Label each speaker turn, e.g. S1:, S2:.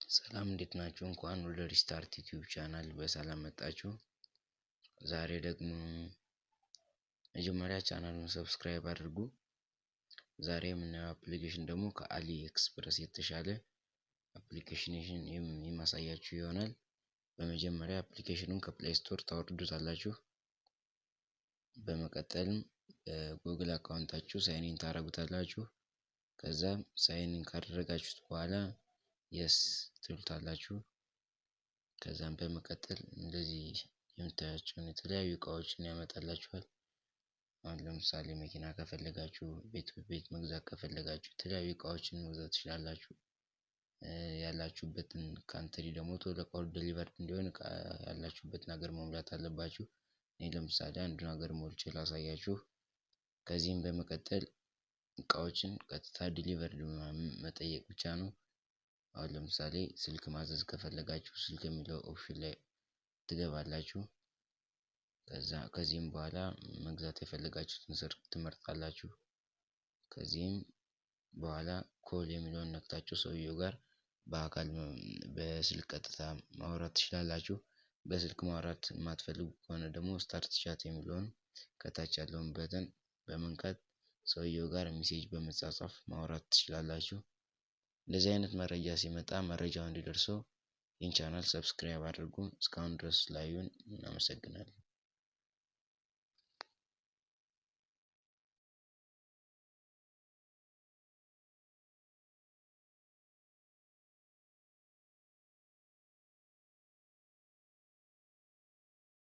S1: ሰላም እንዴት ናችሁ? እንኳን ወደ ሪስታርት ዩቲዩብ ቻናል በሰላም መጣችሁ። ዛሬ ደግሞ መጀመሪያ ቻናሉን ሰብስክራይብ አድርጉ። ዛሬ የምናየው አፕሊኬሽን ደግሞ ከአሊ ኤክስፕረስ የተሻለ አፕሊኬሽን የማሳያችሁ ይሆናል። በመጀመሪያ አፕሊኬሽኑን ከፕሌይ ስቶር ታወርዱታላችሁ። በመቀጠልም በጉግል አካውንታችሁ ሳይን ታደርጉታላችሁ። ከዛም ሳይን ካደረጋችሁት በኋላ የስ ትሉታላችሁ። ከዛም በመቀጠል እንደዚህ የምታያቸውን የተለያዩ እቃዎችን ያመጣላችኋል። አሁን ለምሳሌ መኪና ከፈለጋችሁ፣ ቤት መግዛት ከፈለጋችሁ የተለያዩ እቃዎችን መግዛት ትችላላችሁ። ያላችሁበትን ካንትሪ ደግሞ ቶሎ እቃው ዴሊቨርድ እንዲሆን ያላችሁበትን ሀገር መሙላት አለባችሁ። እኔ ለምሳሌ አንዱን ሀገር ሞልቼ ላሳያችሁ። ከዚህም በመቀጠል እቃዎችን ቀጥታ ዲሊቨርድ መጠየቅ ብቻ ነው። አሁን ለምሳሌ ስልክ ማዘዝ ከፈለጋችሁ ስልክ የሚለው ኦፕሽን ላይ ትገባላችሁ። ከዚህም በኋላ መግዛት የፈለጋችሁትን ስልክ ትመርጣላችሁ። ከዚህም በኋላ ኮል የሚለውን ነክታችሁ ሰውየው ጋር በአካል በስልክ ቀጥታ ማውራት ትችላላችሁ። በስልክ ማውራት የማትፈልጉ ከሆነ ደግሞ ስታርት ቻት የሚለውን ከታች ያለውን በተን በመንካት ሰውየው ጋር ሜሴጅ በመጻጻፍ ማውራት ትችላላችሁ። እንደዚህ አይነት መረጃ ሲመጣ መረጃው እንዲደርሰው ይህን ቻናል ሰብስክራይብ አድርጉ። እስካሁን ድረስ ስላዩን እናመሰግናለን።